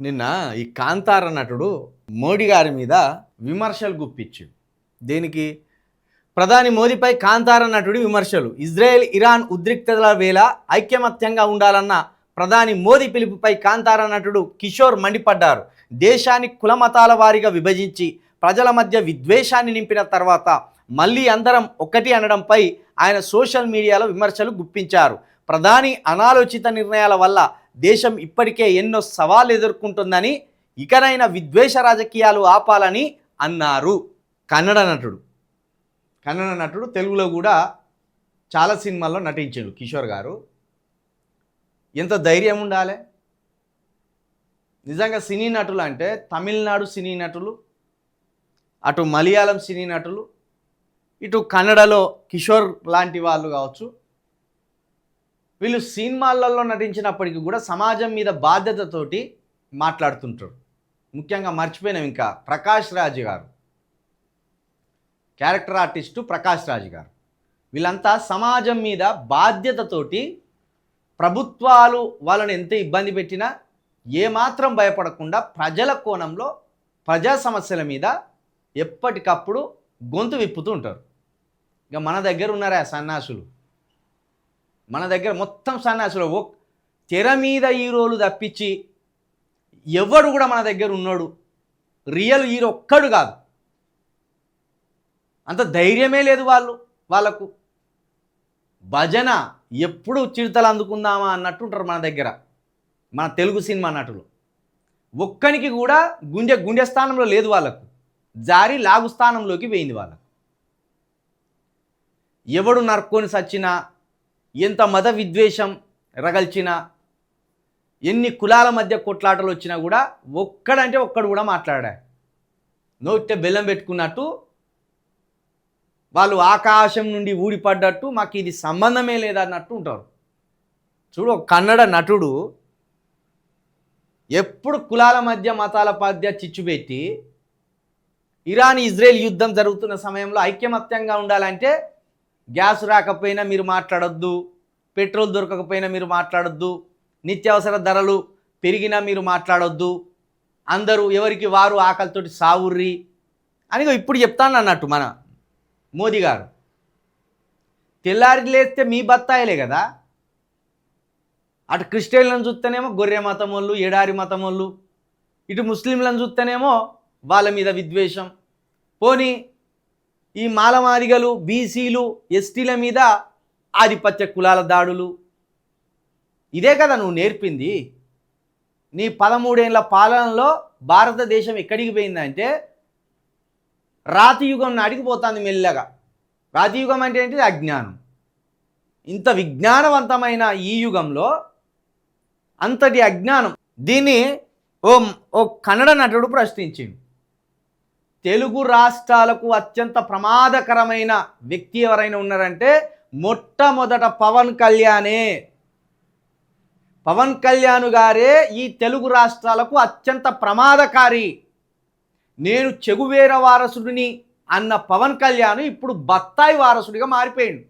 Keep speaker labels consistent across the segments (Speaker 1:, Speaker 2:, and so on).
Speaker 1: నిన్న ఈ కాంతార నటుడు మోడీ గారి మీద విమర్శలు గుప్పించాడు. దేనికి? ప్రధాని మోదీపై కాంతార నటుడి విమర్శలు. ఇజ్రాయెల్ ఇరాన్ ఉద్రిక్తతల వేళ ఐకమత్యంగా ఉండాలన్న ప్రధాని మోదీ పిలుపుపై కాంతార నటుడు కిషోర్ మండిపడ్డారు. దేశాన్ని కులమతాల వారీగా విభజించి ప్రజల మధ్య విద్వేషాన్ని నింపిన తర్వాత మళ్ళీ అందరం ఒకటి అనడంపై ఆయన సోషల్ మీడియాలో విమర్శలు గుప్పించారు. ప్రధాని అనాలోచిత నిర్ణయాల వల్ల దేశం ఇప్పటికే ఎన్నో సవాళ్లు ఎదుర్కొంటుందని, ఇకనైనా విద్వేష రాజకీయాలు ఆపాలని అన్నారు. కన్నడ నటుడు తెలుగులో కూడా చాలా సినిమాల్లో నటించాడు కిషోర్ గారు. ఎంత ధైర్యం ఉండాలి నిజంగా. సినీ నటులు అంటే తమిళనాడు సినీ నటులు, అటు మలయాళం సినీ నటులు, ఇటు కన్నడలో కిషోర్ లాంటి వాళ్ళు కావచ్చు. వీళ్ళు సినిమాలలో నటించినప్పటికీ కూడా సమాజం మీద బాధ్యతతోటి మాట్లాడుతుంటారు. ముఖ్యంగా మర్చిపోయినాం ఇంకా ప్రకాష్ రాజ్ గారు, క్యారెక్టర్ ఆర్టిస్టు ప్రకాష్ రాజ్ గారు. వీళ్ళంతా సమాజం మీద బాధ్యతతోటి ప్రభుత్వాలు వాళ్ళని ఎంత ఇబ్బంది పెట్టినా ఏమాత్రం భయపడకుండా ప్రజల కోణంలో ప్రజా సమస్యల మీద ఎప్పటికప్పుడు గొంతు విప్పుతూ ఉంటారు. ఇక మన దగ్గర ఉన్నారా సన్యాసులు, మన దగ్గర మొత్తం సన్యాసులు. తెర మీద హీరోలు తప్పించి ఎవడు కూడా మన దగ్గర ఉన్నాడు రియల్ హీరో ఒక్కడు కాదు. అంత ధైర్యమే లేదు వాళ్ళకు. భజన ఎప్పుడు చిరుతలు అందుకుందామా అన్నట్టుంటారు మన దగ్గర, మన తెలుగు సినిమా నటులు. ఒక్కనికి కూడా గుండె స్థానంలో లేదు వాళ్ళకు, జారి లాగు స్థానంలోకి పోయింది వాళ్ళకు. ఎవడు నరుక్కొని సచ్చినా, ఎంత మత విద్వేషం రగల్చినా, ఎన్ని కులాల మధ్య కొట్లాటలు వచ్చినా కూడా ఒక్కడంటే ఒక్కడు కూడా మాట్లాడా. నోటితో బెల్లం పెట్టుకున్నట్టు వాళ్ళు ఆకాశం నుండి ఊడిపడ్డట్టు మాకు ఇది సంబంధమే లేదన్నట్టు ఉంటారు. చూడు, కన్నడ నటుడు ఎప్పుడు కులాల మధ్య మతాల మధ్య చిచ్చుపెట్టి ఇరాన్ ఇజ్రాయెల్ యుద్ధం జరుగుతున్న సమయంలో ఐకమత్యంగా ఉండాలంటే గ్యాస్ రాకపోయినా మీరు మాట్లాడొద్దు, పెట్రోల్ దొరకకపోయినా మీరు మాట్లాడొద్దు, నిత్యావసర ధరలు పెరిగినా మీరు మాట్లాడొద్దు, అందరూ ఎవరికి వారు ఆకలితోటి సావుర్రి అని ఇప్పుడు చెప్తాను అన్నట్టు మన మోదీ గారు. తెల్లారి లేస్తే మీ బత్తాయిలే కదా. అటు క్రిస్టియన్లను చూస్తేనేమో గొర్రె మతం వాళ్ళు, ఎడారి మతం వాళ్ళు, ఇటు ముస్లింలను చూస్తేనేమో వాళ్ళ మీద విద్వేషం. పోనీ ఈ మాలమాదిగలు, బీసీలు, ఎస్టీల మీద ఆధిపత్య కులాల దాడులు. ఇదే కదా నువ్వు నేర్పింది. నీ 13 ఏళ్ల పాలనలో భారతదేశం ఎక్కడికి పోయిందంటే రాతి యుగం నాటికి పోతుంది మెల్లగా. రాతి యుగం అంటే ఏంటిది? అజ్ఞానం. ఇంత విజ్ఞానవంతమైన ఈ యుగంలో అంతటి అజ్ఞానం. దీన్ని ఓ కన్నడ నటుడు ప్రశ్నించిండు. తెలుగు రాష్ట్రాలకు అత్యంత ప్రమాదకరమైన వ్యక్తి ఎవరైనా ఉన్నారంటే మొట్టమొదట పవన్ కళ్యాణే. పవన్ కళ్యాణ్ గారే ఈ తెలుగు రాష్ట్రాలకు అత్యంత ప్రమాదకారి. నేను చెగువేర వారసుడిని అన్న పవన్ కళ్యాణ్ ఇప్పుడు బత్తాయి వారసుడిగా మారిపోయాడు.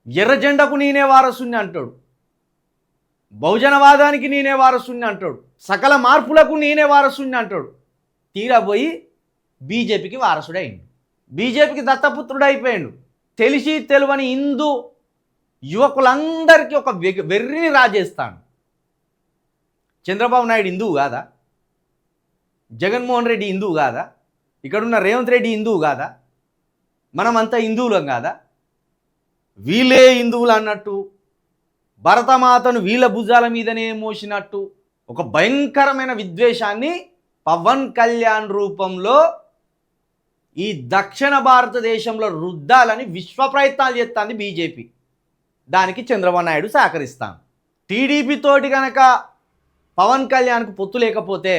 Speaker 1: ఎర్రజెండకు నేనే వారసుని అంటాడు, బహుజనవాదానికి నేనే వారసుని అంటాడు, సకల మార్పులకు నేనే వారసుని అంటాడు. తీరబోయి బీజేపీకి వారసుడైండు, బీజేపీకి దత్తపుత్రుడు అయిపోయాడు. తెలిసి తెలువని హిందూ యువకులందరికీ ఒక వెర్రిని రాజేస్తాడు. చంద్రబాబు నాయుడు హిందువు కాదా? జగన్మోహన్ రెడ్డి హిందువు కాదా? ఇక్కడున్న రేవంత్ రెడ్డి హిందువు కాదా? మనమంతా హిందువులం కాదా? వీళ్ళే హిందువులు అన్నట్టు, భరతమాతను వీళ్ళ భుజాల మీదనే మోసినట్టు ఒక భయంకరమైన విద్వేషాన్ని పవన్ కళ్యాణ్ రూపంలో ఈ దక్షిణ భారతదేశంలో రుద్దాలని విశ్వ ప్రయత్నాలు చేస్తుంది బీజేపీ. దానికి చంద్రబాబు నాయుడు సహకరిస్తాను. టీడీపీతోటి కనుక పవన్ కళ్యాణ్కు పొత్తు లేకపోతే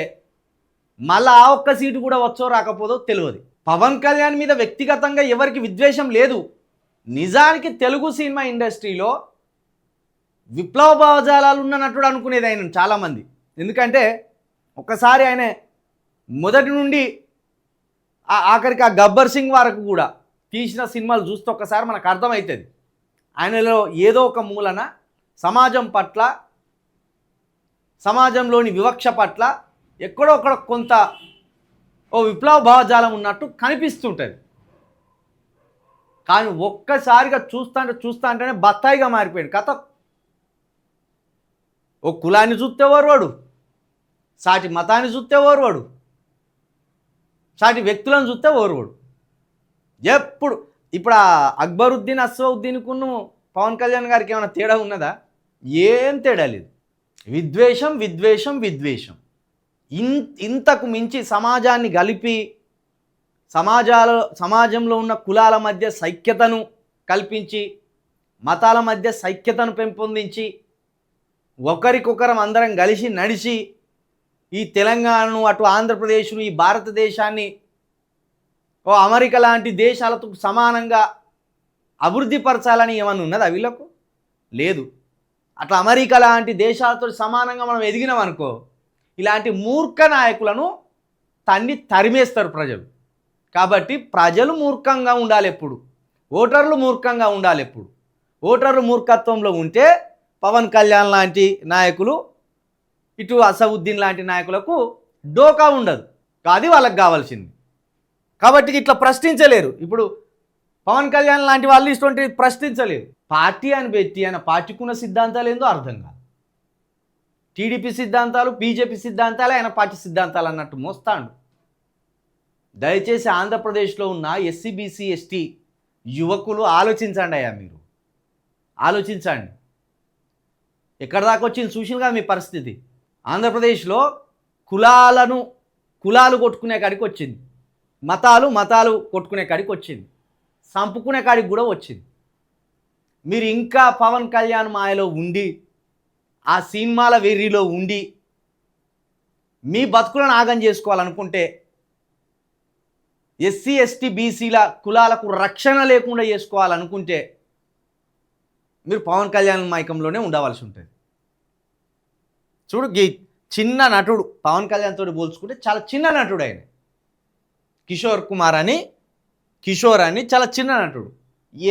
Speaker 1: మళ్ళీ ఆ ఒక్క సీటు కూడా వచ్చో రాకపోదో తెలియదు. పవన్ కళ్యాణ్ మీద వ్యక్తిగతంగా ఎవరికి విద్వేషం లేదు. నిజానికి తెలుగు సినిమా ఇండస్ట్రీలో విప్లవ భావజాలాలు ఉన్న నటుడు అనుకునేది ఆయన చాలామంది. ఎందుకంటే ఒకసారి ఆయన మొదటి నుండి ఆఖరికి ఆ గబ్బర్ సింగ్ వరకు కూడా తీసిన సినిమాలు చూస్తే ఒక్కసారి మనకు అర్థమవుతుంది ఆయనలో ఏదో ఒక మూలన సమాజం పట్ల, సమాజంలోని వివక్ష పట్ల ఎక్కడో అక్కడ కొంత ఓ విప్లవ భావజాలం ఉన్నట్టు కనిపిస్తుంటుంది. కానీ ఒక్కసారిగా చూస్తాంటేనే బత్తాయిగా మారిపోయాడు కథ. ఓ కులాన్ని చూస్తే ఓర్వాడు, సాటి మతాన్ని చూస్తే ఓర్వాడు, సాటి వ్యక్తులను చూస్తే ఓర్వాడు. ఎప్పుడు ఇప్పుడు ఆ అక్బరుద్దీన్ అసదుద్దీన్కును పవన్ కళ్యాణ్ గారికి ఏమైనా తేడా ఉన్నదా? ఏం తేడా లేదు. విద్వేషం విద్వేషం విద్వేషం. ఇంతకు మించి సమాజాన్ని కలిపి సమాజంలో ఉన్న కులాల మధ్య సైక్యతను కల్పించి, మతాల మధ్య సైక్యతను పెంపొందించి, ఒకరికొకరం అందరం కలిసి నడిచి ఈ తెలంగాణను, అటు ఆంధ్రప్రదేశ్ను, ఈ భారతదేశాన్ని ఓ అమెరికా లాంటి దేశాలతో సమానంగా అభివృద్ధి పరచాలని ఏమన్నా ఉన్నదా వీళ్ళకు? లేదు. అట్లా అమెరికా లాంటి దేశాలతో సమానంగా మనం ఎదిగినాం అనుకో, ఇలాంటి మూర్ఖ నాయకులను తరిమేస్తారు ప్రజలు. కాబట్టి ప్రజలు మూర్ఖంగా ఉండాలి ఎప్పుడు, ఓటర్లు మూర్ఖంగా ఉండాలి ఎప్పుడు. ఓటర్లు మూర్ఖత్వంలో ఉంటే పవన్ కళ్యాణ్ లాంటి నాయకులు, ఇటు అసదుద్దీన్ లాంటి నాయకులకు డోకా ఉండదు. అది వాళ్ళకి కావాల్సింది. కాబట్టి ఇట్లా ప్రశ్నించలేరు. ఇప్పుడు పవన్ కళ్యాణ్ లాంటి వాళ్ళు ఇటువంటి ప్రశ్నించలేరు. పార్టీ అని పెట్టి ఆయన పార్టీకున్న సిద్ధాంతాలు ఏందో అర్థం కాదు. టీడీపీ సిద్ధాంతాలు, బీజేపీ సిద్ధాంతాలు ఆయన పార్టీ సిద్ధాంతాలు అన్నట్టు మోస్తాడు. దయచేసి ఆంధ్రప్రదేశ్లో ఉన్న ఎస్సీ బీసీ ఎస్టీ యువకులు ఆలోచించండి. అయ్యా మీరు ఆలోచించండి. ఎక్కడ దాకా వచ్చింది చూసిన కదా మీ పరిస్థితి. ఆంధ్రప్రదేశ్లో కులాలు కొట్టుకునే కాడికి వచ్చింది, మతాలు కొట్టుకునే కాడికి వచ్చింది, సంపుకునే కాడికి కూడా వచ్చింది. మీరు ఇంకా పవన్ కళ్యాణ్ మాయలో ఉండి, ఆ సినిమాల వెర్రిలో ఉండి మీ బతుకులను ఆగం చేసుకోవాలనుకుంటే, ఎస్సీ ఎస్టీ బీసీల కులాలకు రక్షణ లేకుండా చేసుకోవాలనుకుంటే మీరు పవన్ కళ్యాణ్ మైకంలోనే ఉండవలసి ఉంటుంది. చూడు, చిన్న నటుడు పవన్ కళ్యాణ్ తోటి పోల్చుకుంటే చాలా చిన్న నటుడు ఆయన. కిషోర్ అని చాలా చిన్న నటుడు.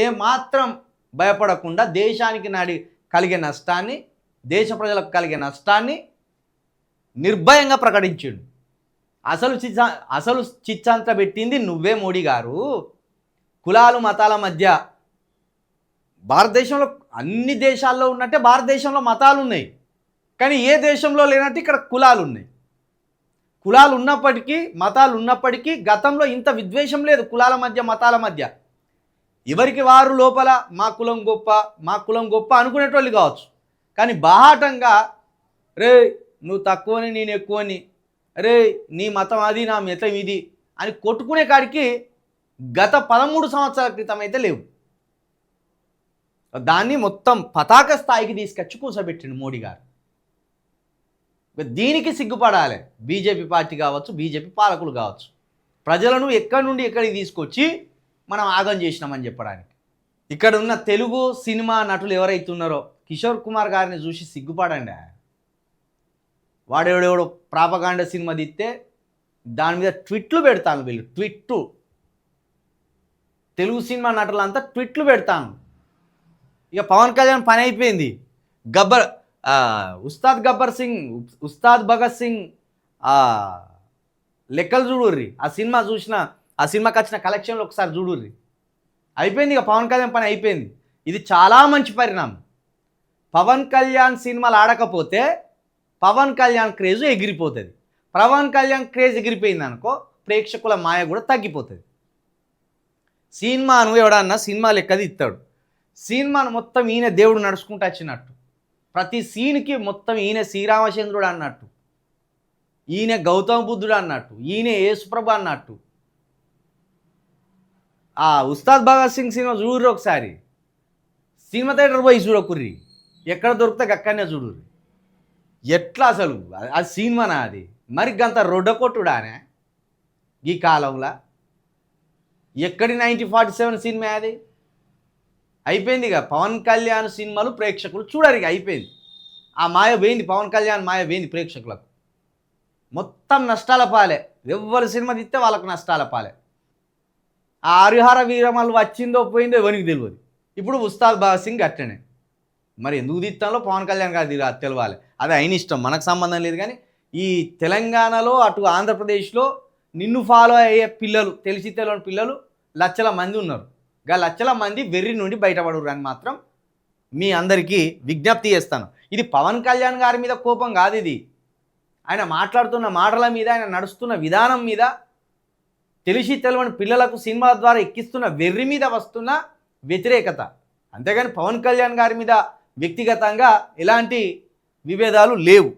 Speaker 1: ఏమాత్రం భయపడకుండా దేశానికి కలిగే నష్టాన్ని, దేశ ప్రజలకు కలిగే నష్టాన్ని నిర్భయంగా ప్రకటించాడు. అసలు చిచ్చంతా పెట్టింది నువ్వే మోడీ గారు. కులాలు మతాల మధ్య భారతదేశంలో అన్ని దేశాల్లో ఉన్నట్టే భారతదేశంలో మతాలు ఉన్నాయి, కానీ ఏ దేశంలో లేనట్టు ఇక్కడ కులాలు ఉన్నాయి. కులాలు ఉన్నప్పటికీ, మతాలు ఉన్నప్పటికీ గతంలో ఇంత విద్వేషం లేదు కులాల మధ్య, మతాల మధ్య. ఎవరికి వారు లోపల మా కులం గొప్ప అనుకునేటోళ్ళు కావచ్చు. కానీ బాహాటంగా రే నువ్వు తక్కువని నేను ఎక్కువని, రే నీ మతం అది నా మతం ఇది అని కొట్టుకునే కాడికి గత 13 సంవత్సరాల క్రితం అయితే లేవు. దాన్ని మొత్తం పతాక స్థాయికి తీసుకొచ్చి కూర్చోబెట్టిండు మోడీ గారు. దీనికి సిగ్గుపడాలి బీజేపీ పార్టీ కావచ్చు, బీజేపీ పాలకులు కావచ్చు. ప్రజలను ఎక్కడి నుండి ఎక్కడికి తీసుకొచ్చి మనం ఆగం చేసినామని చెప్పడానికి. ఇక్కడ ఉన్న తెలుగు సినిమా నటులు ఎవరైతే ఉన్నారో కిషోర్ కుమార్ గారిని చూసి సిగ్గుపడండి. వాడెవడెవడో ప్రాపగాండ సినిమా తీస్తే దాని మీద ట్విట్లు పెడతాను. వీళ్ళు తెలుగు సినిమా నటులంతా ట్విట్లు పెడతాను. ఇక పవన్ కళ్యాణ్ పని అయిపోయింది. ఉస్తాద్ భగత్ సింగ్ లెక్కలు చూడుర్రి. ఆ సినిమాకి వచ్చిన కలెక్షన్లు ఒకసారి చూడుర్రి. అయిపోయింది. ఇక పవన్ కళ్యాణ్ పని అయిపోయింది. ఇది చాలా మంచి పరిణామం. పవన్ కళ్యాణ్ సినిమాలు ఆడకపోతే పవన్ కళ్యాణ్ క్రేజ్ ఎగిరిపోతుంది. పవన్ కళ్యాణ్ క్రేజ్ ఎగిరిపోయింది అనుకో, ప్రేక్షకుల మాయ కూడా తగ్గిపోతుంది. సినిమాను ఎవడన్నా సినిమా లెక్కది ఇస్తాడు. సినిమాను మొత్తం ఈయన దేవుడు నడుచుకుంటూ వచ్చినట్టు, ప్రతి సీన్కి మొత్తం ఈయన శ్రీరామచంద్రుడు అన్నట్టు, ఈయన గౌతమ బుద్ధుడు అన్నట్టు, ఈయన యేసుప్రభు అన్నట్టు. ఆ ఉస్తాద్ భగత్ సింగ్ సినిమా చూడుర్రి ఒకసారి. సినిమా థియేటర్ పోయి చూడకుర్రి, ఎక్కడ దొరికితే అక్కడనే చూడుర్రి. ఎట్లా అసలు అది సినిమానా? అది మరి గంత రొడ్డకొట్టుడానే ఈ కాలంలో. ఎక్కడి 1947 సినిమా అది? అయిపోయింది. ఇక పవన్ కళ్యాణ్ సినిమాలు ప్రేక్షకులు చూడరు. ఇక అయిపోయింది. ఆ మాయ పోయింది, పవన్ కళ్యాణ్ మాయ పోయింది. ప్రేక్షకులకు మొత్తం నష్టాల పాలే. ఎవరు సినిమా తీస్తే వాళ్ళకు నష్టాల పాలే. ఆ హరిహర వీరమల్లు వచ్చిందో పోయిందో ఎవరికి తెలియదు. ఇప్పుడు ఉస్తాద్ భగత్ సింగ్ అట్టనే. మరి ఎందుకు తీస్తాలో పవన్ కళ్యాణ్ గారు తెలియాలి. అది ఆయన ఇష్టం, మనకు సంబంధం లేదు. కానీ ఈ తెలంగాణలో అటు ఆంధ్రప్రదేశ్లో నిన్ను ఫాలో అయ్యే పిల్లలు, తెలిసి తెలియని పిల్లలు లక్షల మంది ఉన్నారు. లక్షల మంది వెర్రి నుండి బయటపడరు అని మాత్రం మీ అందరికీ విజ్ఞప్తి చేస్తాను. ఇది పవన్ కళ్యాణ్ గారి మీద కోపం కాదు, ఇది ఆయన మాట్లాడుతున్న మాటల మీద, ఆయన నడుస్తున్న విధానం మీద, తెలిసి తెలియని పిల్లలకు సినిమా ద్వారా ఎక్కిస్తున్న వెర్రి మీద వస్తున్న వ్యతిరేకత. అంతేగాని పవన్ కళ్యాణ్ గారి మీద వ్యక్తిగతంగా ఎలాంటి విభేదాలు లేవు.